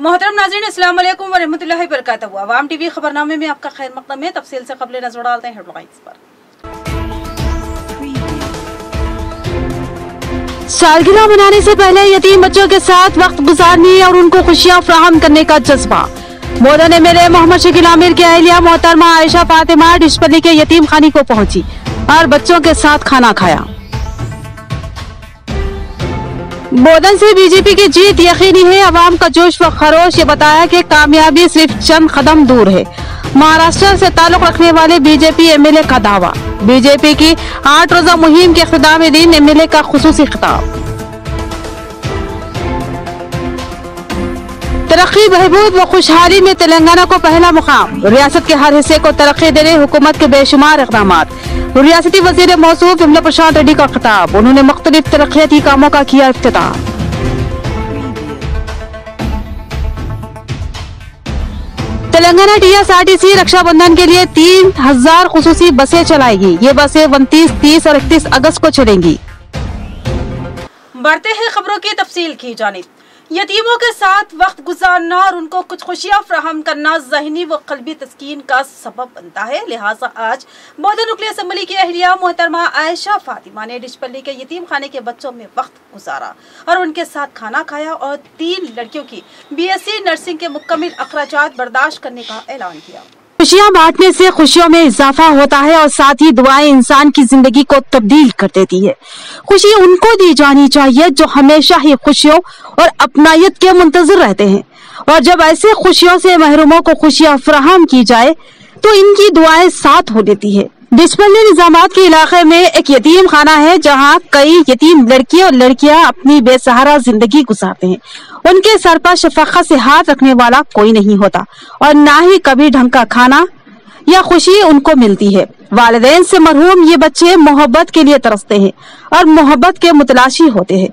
मोहतरम नाज़रीन, अस्सलाम वालेकुम व रहमतुल्लाहि व बरकातहू। अवाम टीवी खबरनामे में आपका खैर मक़दम है। तफसील से खबरें नजर डालते हैं हेडलाइंस पर। सालगिरह मनाने से पहले यतीम बच्चों के साथ वक्त गुजारने और उनको खुशियां फराहम करने का जज्बा। बोधन एमएलए मोहम्मद शकील आमिर की अहलिया मोहतरमा आयशा फातिमा डिशपल्ली के यतीम खाने को पहुंची और बच्चों के साथ खाना खाया। बोधन से बीजेपी की जीत यकीनी है, अवाम का जोश व खरोश। ये बताया कि कामयाबी सिर्फ चंद कदम दूर है। महाराष्ट्र से ताल्लुक रखने वाले बीजेपी एमएलए का दावा। बीजेपी की 8 रोजा मुहिम के इख्तितामी दिन एमएलए का खुसूसी खिताब। तरक्की, बहबूद व खुशहाली में तेलंगाना को पहला मुकाम। रियासत के हर हिस्से को तरक्की देने हुकूमत के बेशुमार इक़दामात। रियासती वज़ीर मौसूफ विमला प्रशांत रेड्डी का खिताब। उन्होंने मुख्तलिफ तरक्याती कामों का किया इफ्तिताह। तेलंगाना टीएसआरटीसी रक्षाबंधन के लिए 3000 खुसूसी बसें चलाएगी। ये बसें 29, 30 और 31 अगस्त को चलेंगी। बढ़ते हैं खबरों की तफसील की जानिब। यतीमों के साथ वक्त गुजारना और उनको कुछ खुशियां फराहम करना ज़हनी व क़ल्बी तस्कीन का सबब बनता है। लिहाजा आज बोधन नुक्ली असम्बली की अहलिया मोहतरमा आयशा फातिमा ने डिशपल्ली के यतीम खाने के बच्चों में वक्त गुजारा और उनके साथ खाना खाया और 3 लड़कियों की BSc नर्सिंग के मुकम्मल अखराजात बर्दाश्त करने का ऐलान किया। खुशियाँ बांटने से खुशियों में इजाफा होता है और साथ ही दुआएं इंसान की जिंदगी को तब्दील कर देती है। खुशी उनको दी जानी चाहिए जो हमेशा ही खुशियों और अपनायत के मुंतजर रहते हैं, और जब ऐसे खुशियों से महरूमों को खुशियाँ फराहम की जाए तो इनकी दुआएं साथ हो देती है। डिशपल्ली निजामात के इलाके में एक यतीम खाना है जहाँ कई यतीम लड़की और लड़कियाँ अपनी बेसहारा जिंदगी गुजारते हैं। उनके सर पर शफक़त से हाथ रखने वाला कोई नहीं होता और ना ही कभी ढंग का खाना या खुशी उनको मिलती है। वालिदैन से मरहूम ये बच्चे मोहब्बत के लिए तरसते हैं और मोहब्बत के मुतलाशी होते हैं।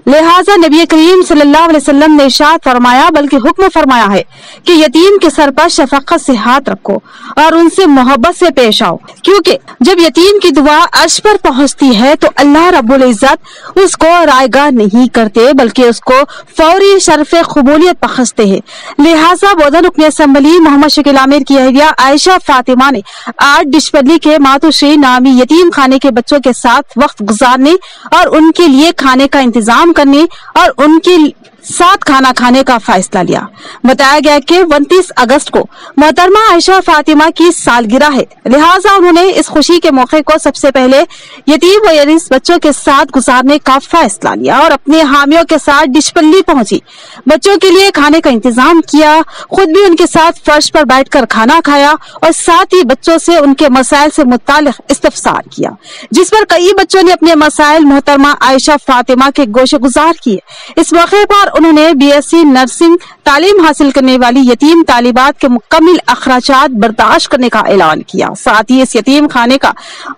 लिहाजा नबी करीम सल्लल्लाहु अलैहि वसल्लम ने इरशाद फरमाया, बल्कि हुक्म फरमाया है कि यतीम के सर पर शफक़त से हाथ रखो और उनसे मोहब्बत से पेश आओ, क्योंकि जब यतीम की दुआ अर्श पर पहुंचती है तो अल्लाह रब्बुल इज्जत उसको रायगा नहीं करते बल्कि उसको फौरी शर्फ़े क़बूलियत बख्शते हैं। लिहाजा बोधन नुक्ली असम्बली मोहम्मद शकील आमिर की अहलिया आयशा फातिमा ने आज डिशपल्ली के मातुश्री नामी यतीम खाने के बच्चों के साथ वक्त गुजारने और उनके लिए खाने का इंतजाम करने और उनके साथ खाना खाने का फैसला लिया। बताया गया कि 29 अगस्त को मोहतरमा आयशा फातिमा की सालगिरह है, लिहाजा उन्होंने इस खुशी के मौके को सबसे पहले यतीम व यरीस बच्चों के साथ गुजारने का फैसला लिया और अपने हामियों के साथ डिशपल्ली पहुंची। बच्चों के लिए खाने का इंतजाम किया, खुद भी उनके साथ फर्श पर बैठकर खाना खाया और साथ ही बच्चों से उनके मसाइल से मुताल्लिक इस्तफसार किया, जिस पर कई बच्चों ने अपने मसाइल मोहतरमा आयशा फातिमा के गोशे गुजार किए। इस मौके पर उन्होंने BSc नर्सिंग तालीम हासिल करने वाली यतीम तालिबात के मुकम्मल अखराजात बर्दाश्त करने का ऐलान किया। साथ ही इस यतीम खाने का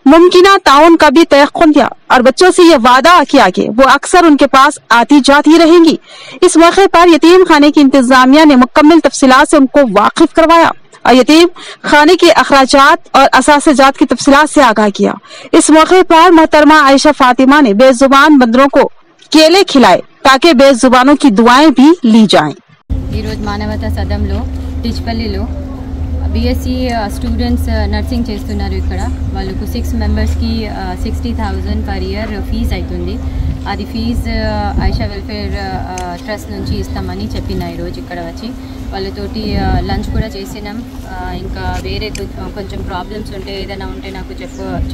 मुमकिना ताउन का भी तयक्कुन किया और बच्चों से ये वादा किया कि वो अक्सर उनके पास आती जाती रहेंगी। इस मौके पर यतीम खाने की इंतजामिया ने मुकम्मल तफसीलात से उनको वाकिफ करवाया और यतीम खाने के अखराजात और असासजात की तफसीलात से आगाह किया। इस मौके पर मोहतरमा आयशा फातिमा ने बेजुबान बंदरों को केले खिलाए ताकि बेजुबानों की दुआएं भी ली जाएं। మానవతా సదంలో డిచ్పల్లిలో BSc స్టూడెంట్స్ నర్సింగ్ చేస్తున్నారు. ఇక్కడ వాళ్ళకు 6 మెంబర్స్కి 60,000 పర్ ఇయర్ ఫీజు అవుతుంది. అది ఫీజు ఆయిషా వెల్ఫేర్ ట్రస్ట్ నుంచి ఇస్తామని చెప్పిన ఈరోజు ఇక్కడ వచ్చి వాళ్ళతోటి లంచ్ కూడా చేసినాం. ఇంకా వేరే కొంచెం ప్రాబ్లమ్స్ ఉంటే ఏదైనా ఉంటే నాకు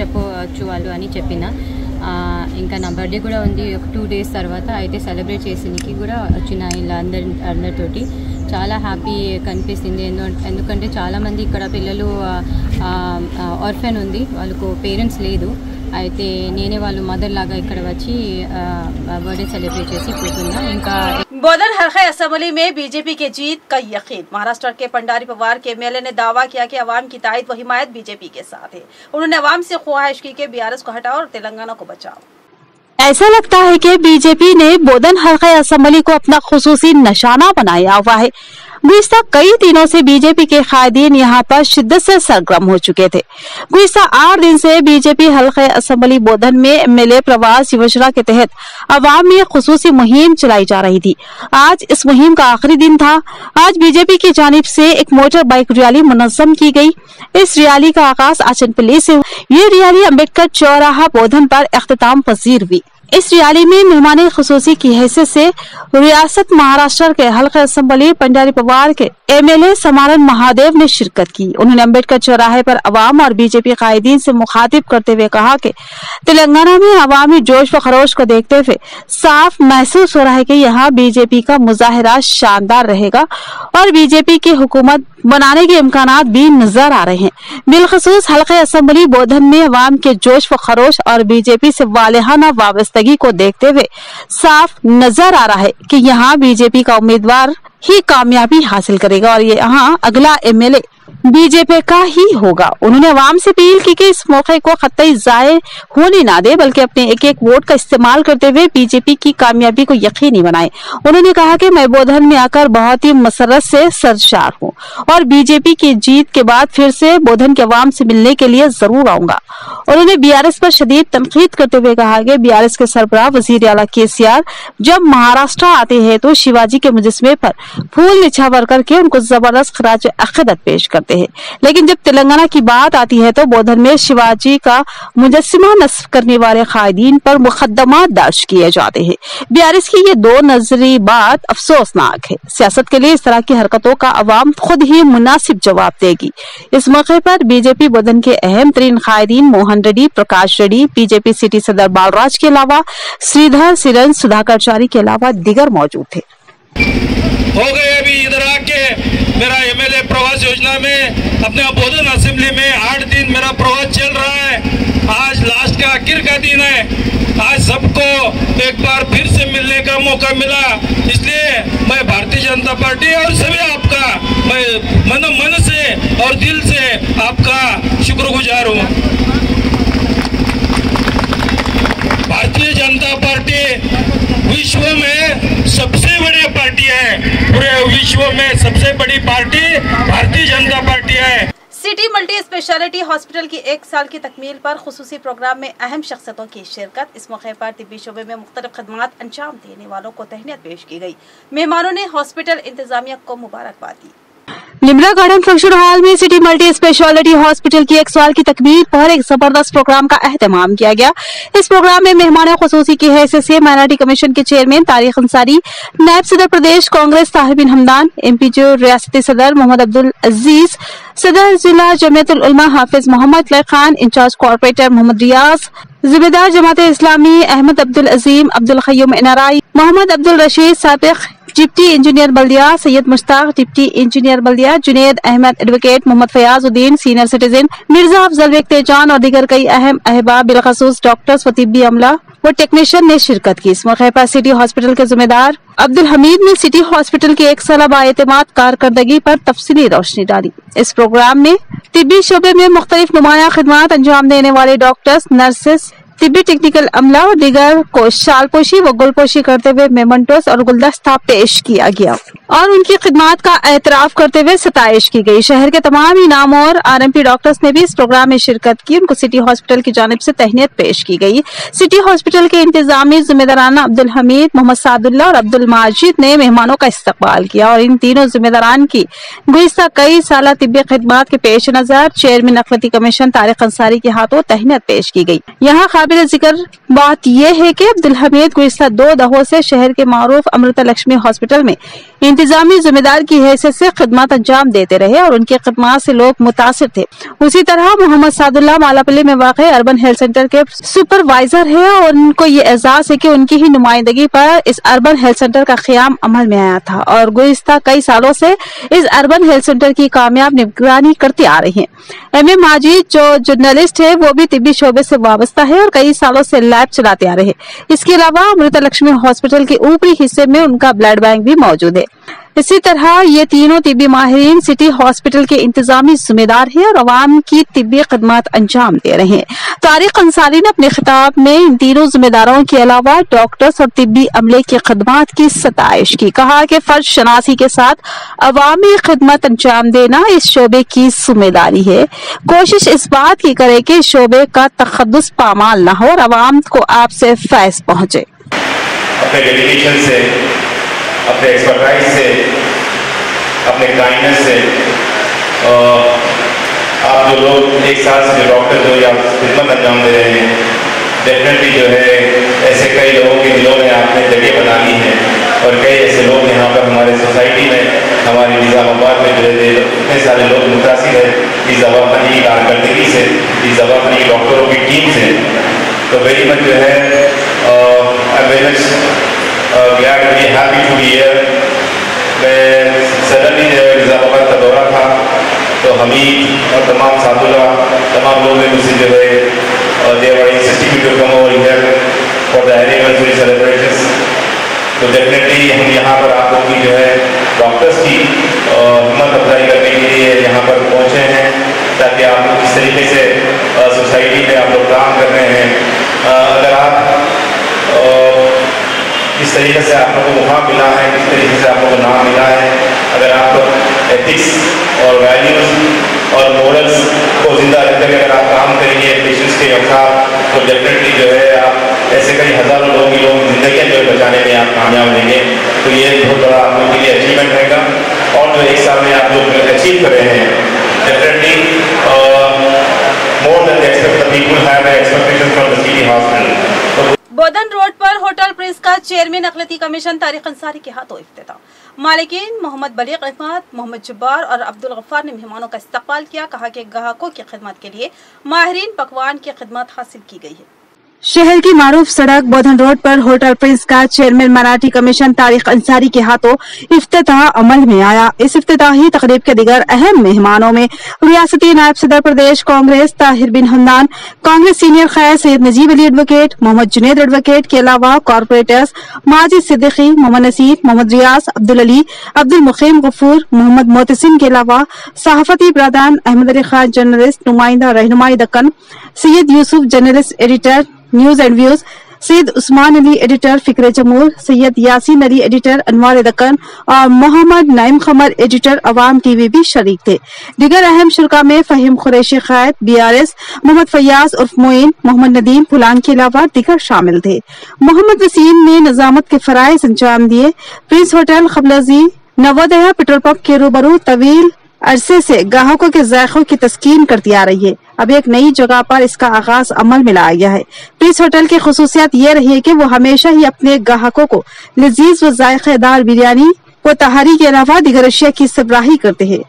చెప్పవచ్చు వాళ్ళు అని చెప్పిన. ఇంకా నా బర్త్డే కూడా ఉంది ఒక 2 days తర్వాత, అయితే సెలబ్రేట్ చేసేందుకు కూడా వచ్చిన ఇలా అందరితోటి చాలా హ్యాపీ కనిపిస్తుంది. ఎందుకంటే చాలామంది ఇక్కడ పిల్లలు ఆర్ఫన్ ఉంది, వాళ్ళకు పేరెంట్స్ లేదు, అయితే నేనే వాళ్ళు మదర్ లాగా ఇక్కడ వచ్చి బర్త్డే సెలబ్రేట్ చేసి పోతున్నా. ఇంకా बोधन हल्का असम्बली में बीजेपी के जीत का यकीन। महाराष्ट्र के पंडारी पवार के एमएलए ने दावा किया कि अवाम की तायद व हिमायत बीजेपी के साथ है। उन्होंने अवाम से ख्वाहिश की कि BRS को हटाओ और तेलंगाना को बचाओ। ऐसा लगता है कि बीजेपी ने बोधन हल्का असम्बली को अपना खुसूसी निशाना बनाया हुआ है। गुज़िश्ता कई दिनों से बीजेपी के कायदीन यहाँ पर शिद्दत से सरगर्म हो चुके थे। गुज़िश्ता 8 दिन से बीजेपी हल्के असेंबली बोधन में एमएलए प्रवास योजना के तहत अवाम में खुसूसी मुहिम चलाई जा रही थी। आज इस मुहिम का आखिरी दिन था। आज बीजेपी की जानिब से एक मोटर बाइक रैली मुनज़्ज़म की गई। इस रैली का आगाज आचनपल्ली से ये रैली अम्बेडकर चौराहा बोधन पर इख्तिताम पजीर हुई। इस रैली में मेहमान खुसूसी की हैसियत से रियासत महाराष्ट्र के हल्का असेंबली पंडारी पवार के एमएलए समारन महादेव ने शिरकत की। उन्होंने अम्बेडकर चौराहे पर अवाम और बीजेपी कायदीन से मुखातिब करते हुए कहा कि तेलंगाना में अवामी जोश व खरोश को देखते हुए साफ महसूस हो रहा है कि यहाँ बीजेपी का मुजाहिरा शानदार रहेगा और बीजेपी की हुकूमत बनाने के इम्कानात भी नजर आ रहे हैं। बिलखसूस हल्के असेंबली बोधन में अवाम के जोश व खरोश और बीजेपी से वालिहाना वाबस्तगी को देखते हुए साफ नजर आ रहा है कि यहाँ बीजेपी का उम्मीदवार ही कामयाबी हासिल करेगा और ये यहाँ अगला एमएलए बीजेपी का ही होगा। उन्होंने अवाम से अपील की कि इस मौके को कतई जाये होने ना दे, बल्कि अपने एक एक वोट का इस्तेमाल करते हुए बीजेपी की कामयाबी को यकीनी बनाए। उन्होंने कहा कि मैं बोधन में आकर बहुत ही मसरत से सरशार हूँ और बीजेपी की जीत के बाद फिर से बोधन के अवाम से मिलने के लिए जरूर आऊंगा। उन्होंने बीआरएस पर शदीद तनकीद करते हुए कहा कि बीआरएस के सरबराह वजीर आला केसीआर जब महाराष्ट्र आते हैं तो शिवाजी के मुजस्मे पर फूल निछावर करके उनको जबरदस्त खराज अकीदत पेश करते हैं, लेकिन जब तेलंगाना की बात आती है तो बोधन में शिवाजी का मुजस्सिमा नस्ब करने वाले कायदीन पर मुकदमा दर्ज किए जाते हैं। बीआरएस की ये दो नजरी बात अफसोसनाक है। सियासत के लिए इस तरह की हरकतों का अवाम खुद ही मुनासिब जवाब देगी। इस मौके पर बीजेपी बोधन के अहम तरीन कायदीन मोहन रेड्डी, प्रकाश रेड्डी, बीजेपी सिटी सदर बालराज के अलावा श्रीधर सिरन, सुधाकरचारी के अलावा दीगर मौजूद थे। हो गए अभी इधर आके मेरा एमएलए प्रवास योजना में अपने बोधन असेंबली में 8 दिन मेरा प्रवास चल रहा है। आज लास्ट का आखिर का दिन है। आज सबको एक बार फिर से मिलने का मौका मिला, इसलिए मैं भारतीय जनता पार्टी और सभी आपका मैं मन से और दिल से आपका शुक्रगुजार हूँ। भारतीय जनता पार्टी विश्व में सबसे बड़ी पार्टी है। पूरे विश्व में सबसे बड़ी पार्टी भारतीय जनता पार्टी है। सिटी मल्टी स्पेशलिटी हॉस्पिटल की 1 साल की तकमील पर खुसूसी प्रोग्राम में अहम शख्सियतों की शिरकत। इस मौके पर तिब्बी शोबे में मुख्तलिफ खदमात अंजाम देने वालों को तहनीत पेश की गई। मेहमानों ने हॉस्पिटल इंतजामिया को मुबारकबाद दी। लिम्रा गार्डन फंक्शन हॉल में सिटी मल्टी स्पेशलिटी हॉस्पिटल की 1 साल की तकमील पर एक जबरदस्त प्रोग्राम का एहतमाम किया गया। इस प्रोग्राम में मेहमान खुसूसी की हैसियत से माइनॉरिटी कमीशन के चेयरमैन तारिक अंसारी, नायब सदर प्रदेश कांग्रेस ताहिर बिन हमदान, एमपीजो रियासती सदर मोहम्मद अब्दुल अजीज, सदर जिला जमीयतुल उलमा हाफिज मोहम्मद लय खान, इंचार्ज कॉर्पोरेटर मोहम्मद रियाज, जिम्मेदार जमात इस्लामी अहमद अब्दुल अजीम, अब्दुल खयूम एनआरआई, मोहम्मद अब्दुल रशीद साबिक डिप्टी इंजीनियर बल्दिया, सैयद मुश्ताक डिप्टी इंजीनियर बल्दिया, Junaid Ahmed advocate, Mohammed Fayazuddin senior citizen, Mirza Afzal Ikhtijan और दीगर कई अहम अहबाब बिलखसूस डॉक्टर्स व तिब्बी अमला व टेक्नीशियन ने शिरकत की। इस मौके पर सिटी हॉस्पिटल के जिम्मेदार अब्दुल हमीद ने सिटी हॉस्पिटल की 1 साल बाएतमाद कारकर्दगी पर तफसीली रोशनी डाली। इस प्रोग्राम में तिब्बी शोबे में मुख्तलिफ नुमाया खिदमात अंजाम देने वाले डॉक्टर्स, नर्सेस, तिब्बी टेक्निकल अमला और दीगर को शालपोशी व गुलपोशी करते हुए मेमेंटोस और गुलदस्ता पेश किया गया और उनकी खिदमात का एतराफ करते हुए सताइश की गई। शहर के तमाम इनाम और आरएमपी डॉक्टर्स ने भी इस प्रोग्राम में शिरकत की। उनको सिटी हॉस्पिटल की जानिब से तहनीत पेश की गई। सिटी हॉस्पिटल के इंतजामी जिम्मेदारान अब्दुल हमीद, मोहम्मद सादुल्ला और अब्दुल माजिद ने मेहमानों का इस्तकबाल किया और इन तीनों जिम्मेदारान की गुज़िश्ता कई साल तिब्बी खिदमात के पेश नजर चेयरमैन अखिलती कमीशन तारिक अंसारी के हाथों तहनीत पेश की गई। यहाँ काबिल जिक्र बात यह है कि अब्दुल हमीद गुज़िश्ता 2 दहों से शहर के मारूफ अमृता लक्ष्मी हॉस्पिटल में इंतजामी जिम्मेदार की हैसियत से खिदमत अंजाम देते रहे और उनकी खिदमत से लोग मुतासिर थे। उसी तरह मोहम्मद सादुल्ला मालापल्ली में वाक़े अर्बन हेल्थ सेंटर के सुपरवाइजर है और उनको ये एजाज है कि उनकी ही नुमाइंदगी पर इस अर्बन हेल्थ सेंटर का क़याम अमल में आया था और गुज़िश्ता कई सालों से इस अर्बन हेल्थ सेंटर की कामयाब निगरानी करते आ रही हैं। एम ए माजिद जो जर्नलिस्ट है वो भी तिब्बी शोबे से वाबस्ता है और कई सालों से लैब चलाते आ रहे हैं। इसके अलावा अमृता लक्ष्मी हॉस्पिटल के ऊपरी हिस्से में उनका ब्लड बैंक भी मौजूद है। इसी तरह ये तीनों तिब्बी माहिरीन सिटी हॉस्पिटल के इंतजामी जिम्मेदार हैं और अवाम की तिब्बी खदमात अंजाम दे रहे हैं। तारिक अंसारी ने अपने खिताब में इन तीनों जिम्मेदारों के अलावा डॉक्टर्स और तिब्बी अमले की खदमात की सताइश की। कहा कि फर्ज शनासी के साथ अवामी खदमत अंजाम देना इस शोबे की जिम्मेदारी है। कोशिश इस बात की करे कि शोबे का तखद्दुस पामाल न हो और अवाम को आपसे फैज़ पहुंचे। अपने डेडिकेशन से, अपने एक्सपर्टाइज से, अपने काइंडनेस से आप जो लोग एक साल से जो डॉक्टर जो या खिदमत अंजाम दे रहे हैं, डेफिनेटली जो है ऐसे कई लोगों के दिलों में आपने जगह बना ली है और कई ऐसे लोग यहाँ पर हमारे सोसाइटी में, हमारे निज़ामाबाद में जो है इतने सारे लोग मुतासिर है इस दवाखाने की कारकर्दगी से, इस दवाखाने की डॉक्टरों की टीम से। तो वेरी मच जो है I am very much glad to be happy to be here. मैं सडनली निज़ामाबाद का दौरा था तो हमीद और तमाम साथुला, तमाम लोगों ने मुझसे जो है they were insisting to come over here for the anniversary celebrations. तो डेफिनेटली हम यहाँ पर आप लोग की जो है डॉक्टर्स की हिम्मत अफजाई करने के लिए यहाँ पर पहुँचे हैं ताकि आप लोग इस तरीके से सोसाइटी में आप लोग काम कर रहे हैं। अगर आप जिस तरीके से आप लोगों को मुकाम मिला है, जिस तरीके से आप लोगों को नाम मिला है, अगर आप एथिक्स और वैल्यूज़ और मोरल्स को जिंदा रखते हुए अगर आप काम करेंगे पेशेंट्स के साथ तो डेफिनेटली जो है आप ऐसे कई हज़ारों लोगों की ज़िंदगियाँ जो है बचाने में आप कामयाब रहेंगे। तो ये बहुत बड़ा आप लोगों के लिए अचीवमेंट रहेगा और जो एक साल में आप लोग अचीव कर रहे हैं definitely more than expect the people have expectation from the city hospital. Bodhan road पर होटल प्रिंस का चेयरमैन अक़लियती कमीशन तारिक अंसारी के हाथों इफ्तिताह। मालिकीन मोहम्मद बलीग अहमद, मोहम्मद जब्बार और अब्दुल गफ्फार ने मेहमानों का इस्तकबाल किया। कहा कि ग्राहकों की खिदमत के लिए माहिरीन पकवान की खिदमत हासिल की गई है। शहर की मारूफ सड़क बोधन रोड पर होटल प्रिंस का चेयरमैन मराठी कमीशन तारिक अंसारी के हाथों इफ्तिताह अमल में आया। इस इफ्तिताही तकरीब के दिगर अहम मेहमानों में रियासती नायब सदर प्रदेश कांग्रेस ताहिर बिन हमदान, कांग्रेस सीनियर खैर सैयद नजीब अली एडवोकेट, मोहम्मद जुनैद एडवोकेट के अलावा कॉर्पोरेटर्स माजिद सिद्दीकी, मोहम्मद नसीर, मोहम्मद रियाज, अब्दुल अली, अब्दुल मुकीम गफूर, मोहम्मद मोहतसिम के अलावा सहाफती ब्रादान अहमद अली खान जर्नलिस्ट, नुमाइंदा रहनुमाई Deccan, Syed Yusuf journalist editor news and views, Syed Usman Ali editor फिक्र जमूर, सैयद यासीन अली एडिटर अनवार दक्कन और मोहम्मद नईम खमर एडिटर अवाम टीवी भी शरीक थे। दिगर अहम शुरा में फहीम कुरैशी क़ायद, BRS, मोहम्मद फैयाज उर्फ मोइन, मोहम्मद नदीम फुलान के अलावा दिगर शामिल थे। मोहम्मद वसीम ने निजामत के फराइज अंजाम दिए। प्रिंस होटल खबलजी नवोदया पेट्रोल पंप के रूबरू तवील अरसे से ग्राहकों के ज़ायक़ों की तस्कीन करती आ रही है। अब एक नई जगह पर इसका आगाज अमल में लाया गया है। प्रिंस होटल की खुसूसियत ये रही है कि वो हमेशा ही अपने ग्राहकों को लजीज व जायकेदार बिरयानी व तहारी के अलावा दिगर अशिया की सरबराही करते हैं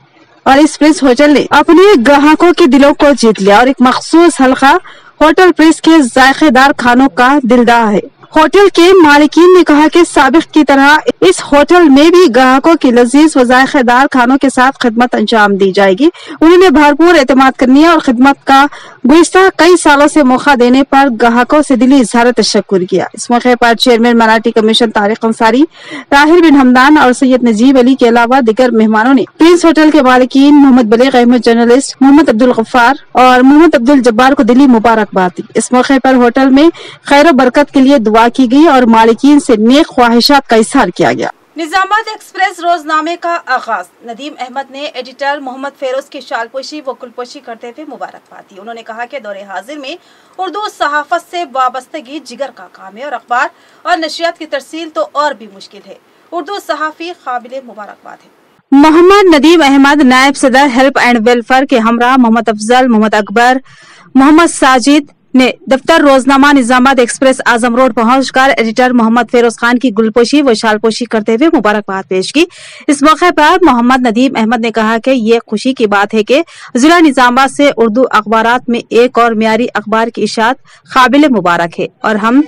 और इस प्रिंस होटल ने अपने ग्राहकों के दिलों को जीत लिया और एक मखसूस हल्का होटल प्रिंस के जायकेदार खानों का दिलदार है। होटल के मालिकीन ने कहा कि साबिक की तरह इस होटल में भी ग्राहकों की लजीज व जायकेदार खानों के साथ खिदमत अंजाम दी जाएगी। उन्होंने भरपूर एतमाद करनी है और खिदमत का गुज़िश्ता कई सालों से मौका देने पर ग्राहकों से दिली इज़हार तशक्कुर किया। इस मौके पर चेयरमैन मराठी कमीशन तारिक अंसारी, ताहिर बिन हमदान और सैयद नजीब अली के अलावा दिगर मेहमानों ने प्रिंस होटल के मालिकीन मोहम्मद बलीग अहमद जर्नलिस्ट, मोहम्मद अब्दुल गफ्फार और मोहम्मद अब्दुल जब्बार को दिली मुबारकबाद दी। इस मौके पर होटल में खैर बरकत के लिए दुआ की गई और मालिकीन से नेक ख्वाहिशात का इज़हार किया गया। निजामाबाद एक्सप्रेस रोजनामे का आगाज। नदीम अहमद ने एडिटर मोहम्मद फेरोज की शालपोशी व कुलपोशी करते हुए मुबारकबाद दी। उन्होंने कहा कि दौरे हाजिर में उर्दू सहाफत से वाबस्तगी जिगर का काम है और अखबार और नशियात की तरसील तो और भी मुश्किल है। उर्दू सहाफी काबिल मुबारकबाद है। मोहम्मद नदीम अहमद नायब सदर हेल्प एंड वेलफेयर के हमरा मोहम्मद अफजल, मोहम्मद अकबर, मोहम्मद साजिद ने दफ्तर रोजनामा निजामाबाद एक्सप्रेस आजम रोड पहुंचकर एडिटर मोहम्मद फेरोज खान की गुलपोशी व शालपोशी करते हुए मुबारकबाद पेश की। इस मौके पर मोहम्मद नदीम अहमद ने कहा कि ये खुशी की बात है कि जिला निजामाबाद से उर्दू अखबारात में एक और मियारी अखबार की इशात काबिल मुबारक है और हम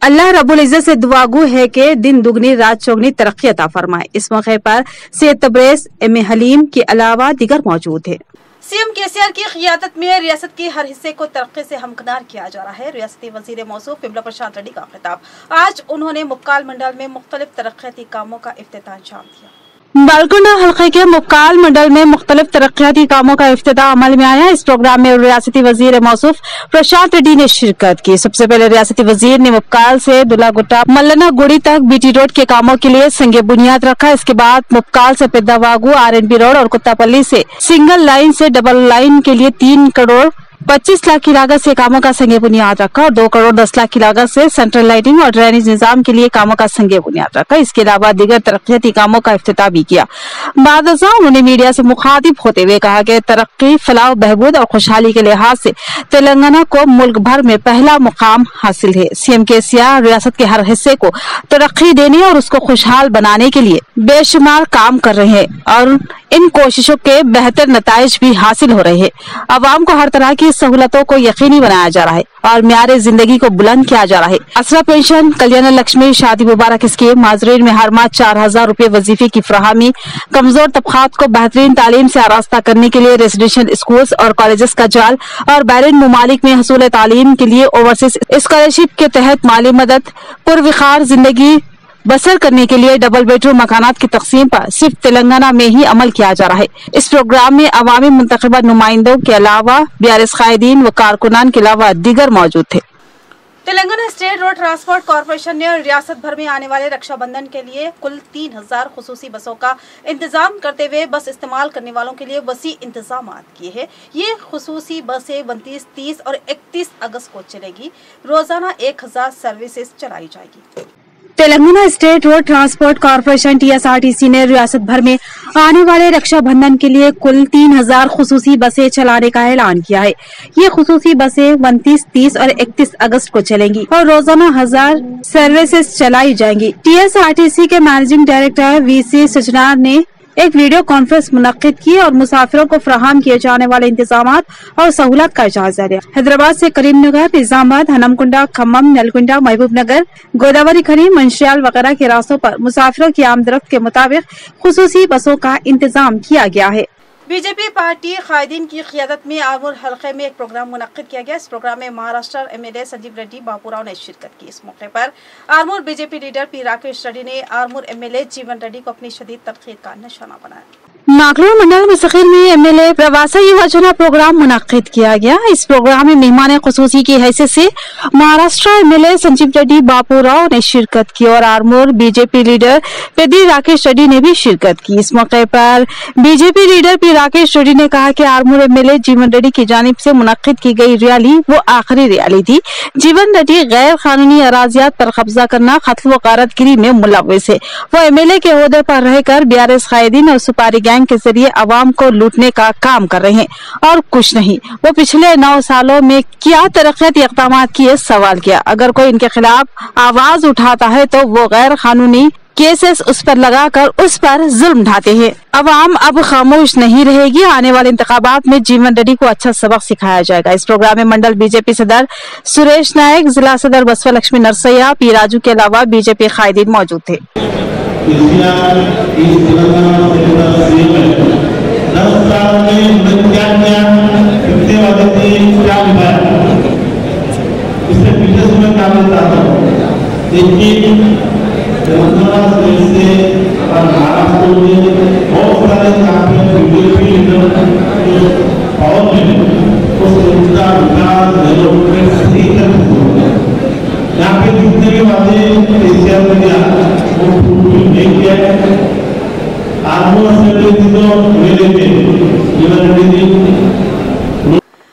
अल्लाह रब्बुल इज्जत से दुआगो है कि दिन दुगनी रात चौगनी तरक्की अता फरमाए। इस मौके पर सैयद तबरेज, एम हलीम के अलावा दिगर मौजूद है। सीएम केसीआर की क़ियादत में रियासत के हर हिस्से को तरक्की से हमकिनार किया जा रहा है। रियासती वजीर मौसूफ विमला प्रसाद रेड्डी का खिताब। आज उन्होंने मुक्काल मंडल में मुख्तलिफ तरक्याती कामों का इफ्तिताह अंजाम दिया। बालकुंडा हल्के के मुक्काल मंडल में मुख्तलिफ तरक्याती कामों का इफ्तिताह अमल में आया। इस प्रोग्राम में रियासती वजीर मौसूफ प्रशांत रेड्डी ने शिरकत की। सबसे पहले रियासती वजीर ने मुक्काल से दुलागुट्टा मल्लना गुड़ी तक बीटी रोड के कामों के लिए संगे बुनियाद रखा। इसके बाद मुक्काल से पिद्दावागू RNB रोड और कुत्तापल्ली से सिंगल लाइन से डबल लाइन के लिए 3 करोड़ 25 लाख की लागत से कामों का संगे बुनियाद रखा और 2 करोड़ 10 लाख की लागत से सेंट्रल लाइटिंग और ड्रेनेज निजाम के लिए कामों का संगे बुनियाद रखा। इसके अलावा दीगर तरक्याती कामों का इफ्तिताह भी किया। बाद उन्होंने मीडिया से मुखातिब होते हुए कहा कि तरक्की, फलाह, बहबूद और खुशहाली के लिहाज से तेलंगाना को मुल्क भर में पहला मुकाम हासिल है। CM KCR रियासत के हर हिस्से को तरक्की देने और उसको खुशहाल बनाने के लिए बेशुमार काम कर रहे हैं और इन कोशिशों के बेहतर नताइज भी हासिल हो रहे हैं। अवाम को हर तरह की सहूलतों को यकीनी बनाया जा रहा है और म्यारे जिंदगी को बुलंद किया जा रहा है। असरा पेंशन, कल्याण लक्ष्मी, शादी मुबारक स्कीम, माजरीन में हर माह 4000 रुपए वजीफे की फराहमी, कमजोर तबकात को बेहतरीन तालीम से आरास्ता करने के लिए रेजिडेंशियल स्कूल्स और कॉलेजेस का जाल और बैरून मुमालिक में हसूल तालीम के लिए ओवरसीज स्कॉलरशिप के तहत माली मदद, पुरविखार जिंदगी बसर करने के लिए डबल बेडरूम मकानात की तकसीम पर सिर्फ तेलंगाना में ही अमल किया जा रहा है। इस प्रोग्राम में अवामी मुंतखबा नुमाइंदों के अलावा BRS कायदीन व कारकुनान के अलावा दीगर मौजूद थे। Telangana state road transport corporation ने रियासत भर में आने वाले रक्षाबंधन के लिए कुल 3000 खुसूसी बसों का इंतजाम करते हुए बस इस्तेमाल करने वालों के लिए वसी इंतजाम किए हैं। ये खुसूसी बसें 29, 30 और 31 अगस्त को चलेगी। रोजाना 1000 सर्विसेज चलाई जाएगी। Telangana state road transport corporation TSRTC ने रियासत भर में आने वाले रक्षाबंधन के लिए कुल 3000 खुसूसी बसें चलाने का ऐलान किया है। ये खुसूसी बसें 29, 30 और 31 अगस्त को चलेंगी और रोजाना 1000 सर्विसेज चलाई जाएंगी। TSRTC के मैनेजिंग डायरेक्टर VC सजनार ने एक वीडियो कॉन्फ्रेंस मुनक्किद की और मुसाफिरों को फराहम किए जाने वाले इंतजामात और सहूलत का जायजा लिया। हैदराबाद से करीमनगर, निजामाबाद, हनमकुंडा, खम्मम, नलकुंडा, महबूबनगर, गोदावरी खनी, मंशियाल वगैरह के रास्तों पर मुसाफिरों की आमदरफ्त के मुताबिक खुसूसी बसों का इंतजाम किया गया है। बीजेपी पार्टी कायदीन की क़ियादत में आरमूर हल्के में एक प्रोग्राम मुनक्किद किया गया। इस प्रोग्राम में महाराष्ट्र MLA संजीव रेड्डी बापूराव ने शिरकत की। इस मौके पर Armoor BJP leader P Rakesh Reddy ने आरमूर MLA जीवन रेड्डी को अपनी शदीद तनकीद का निशाना बनाया। नागलोर मंडल मुस्तकिल में MLA प्रवासी योजना प्रोग्राम मुनक्किद किया गया। इस प्रोग्राम में मेहमान खुसूसी की हैसियत से महाराष्ट्र MLA संजीव रेड्डी बापूराव ने शिरकत की और Armoor BJP leader P Rakesh Reddy ने भी शिरकत की। इस मौके पर BJP leader P Rakesh Reddy ने कहा कि आरमूर MLA जीवन रेड्डी की जानिब से मुनक्किद की गई रैली वो आखिरी रैली थी। जीवन रेड्डी गैर कानूनी अराजियात पर कब्जा करना, कत्ल व गारतगिरी में मुलव्विस है। वो MLA के ओहदे पर रहकर BRS कायदीन और सुपारी गैंग के जरिए अवाम को लूटने का काम कर रहे हैं और कुछ नहीं। वो पिछले 9 सालों में क्या तरक्याती इक़दाम किए सवाल किया। अगर कोई इनके खिलाफ आवाज उठाता है तो वो गैर कानूनी केसेस उस पर लगाकर उस पर जुल्म ढाते हैं। अवाम अब खामोश नहीं रहेगी। आने वाले इंतखाबात में जीवन रेड्डी को अच्छा सबक सिखाया जाएगा। इस प्रोग्राम में मंडल बीजेपी सदर सुरेश नायक, जिला सदर बसवा लक्ष्मी नरसैया, P राजू के अलावा बीजेपी कायदीन मौजूद थे। तेलंगाना से और महाराष्ट्र में बहुत सारे बीजेपी लीडर जो पावर में उस उनका विकास डेवलपमेंट सही यहाँ पे जितने भी बातें KCR ने किया वो पूरी नहीं किया है। आरमूर असेंबली तो मेरे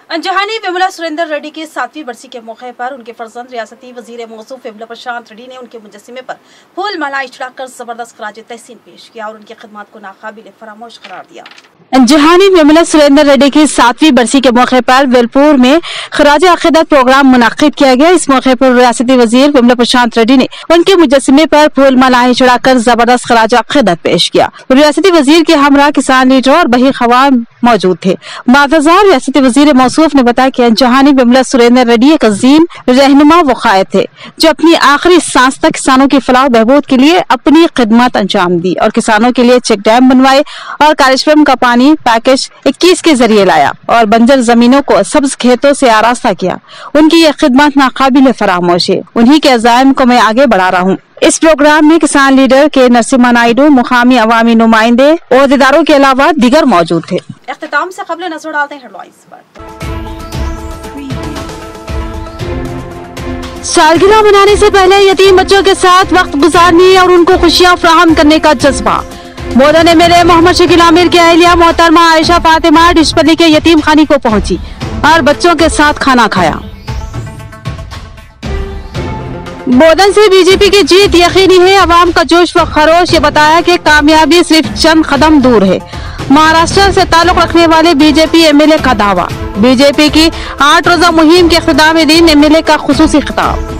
अंजहानी विमला सुरेंद्र रेड्डी की 7वीं बरसी के मौके पर उनके फर्जंद रियासती वजीर मौसूफ विमला प्रशांत रेड्डी ने उनके मुजस्सिमे पर फूल मालाएं चढ़ाकर जबरदस्त खराज तहसीन पेश किया और उनकी खिदमत को नाकाबिल फरामोश करार दिया। अंजहानी विमला सुरेंद्र रेड्डी की 7वीं बरसी के मौके पर वेलपुर में खराज अकीदत प्रोग्राम मुनक्किद किया गया। इस मौके पर रियासती वजीर विमला प्रशांत रेड्डी ने उनके मुजस्सिमे पर फूल मालाएं चढ़ाकर जबरदस्त खराज अकीदत पेश किया। रियासती वजीर के हमरा किसान लीडर और बही खवान मौजूद थे। बादशाह रियासती वजीर मौसूफ ने बताया कि अंजहानी विमला सुरेंद्र रेड्डी एक अजीम रहनुमा व कायद थे जो अपनी आखिरी सांस तक किसानों की फलाह बहबूद के लिए अपनी खिदमत अंजाम दी और किसानों के लिए चेक डैम बनवाए और कार्यक्रम का पानी पैकेज 21 के जरिए लाया और बंजर जमीनों को सब्ज खेतों से आरास्ता किया। उनकी यह खिदमत नाकाबिल फरामोश है। उन्हीं के अज़ाइम को मैं आगे बढ़ा रहा हूँ। इस प्रोग्राम में किसान लीडर के नरसिम्हा नायडू, मुकामी अवामी नुमाइंदे, ओहदेदारों के अलावा दीगर मौजूद थे। इख्तिताम से कबल नजर डालते हैं हेडलाइंस पर। सालगिरह मनाने से पहले यतीम बच्चों के साथ वक्त गुजारने और उनको खुशियां फराहम करने का जज्बा। बोधन एमएलए मोहम्मद शकील आमिर की अहलिया मोहतरमा आयशा फातिमा डिशपल्ली के यतीम खाने को पहुंची और बच्चों के साथ खाना खाया। बोधन से बीजेपी की जीत यकीनी है, अवाम का जोश व खरोश, ये बताया कि कामयाबी सिर्फ चंद कदम दूर है। महाराष्ट्र से ताल्लुक रखने वाले बीजेपी एमएलए का दावा। बीजेपी की 8 रोजा मुहिम के इख्तितामी दिन एमएलए का खुसूसी खिताब।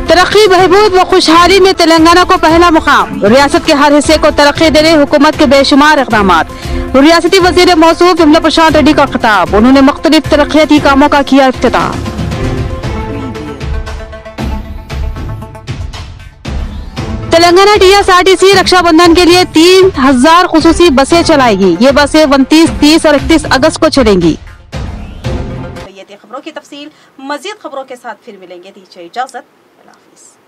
तरक्की, बहबूद व खुशहाली में तेलंगाना को पहला मुकाम। रियासत के हर हिस्से को तरक्की देने हुकूमत के बेशुमार इक़दामात। रियासती वज़ीर मौसूफ विमला प्रशांत रेड्डी का खिताब। उन्होंने मुख्तलिफ तरक्याती कामों का किया इफ्तिताह। तेलंगाना टीएसआरटीसी रक्षाबंधन के लिए 3000 खुसूसी बसें चलाएगी। ये बसें 29, 30 और 31 अगस्त को चलेंगी। ये थी खबरों की तफसील। मजीद खबरों के साथ फिर मिलेंगे। दीजिए इजाजत। अल्लाह हाफिज़।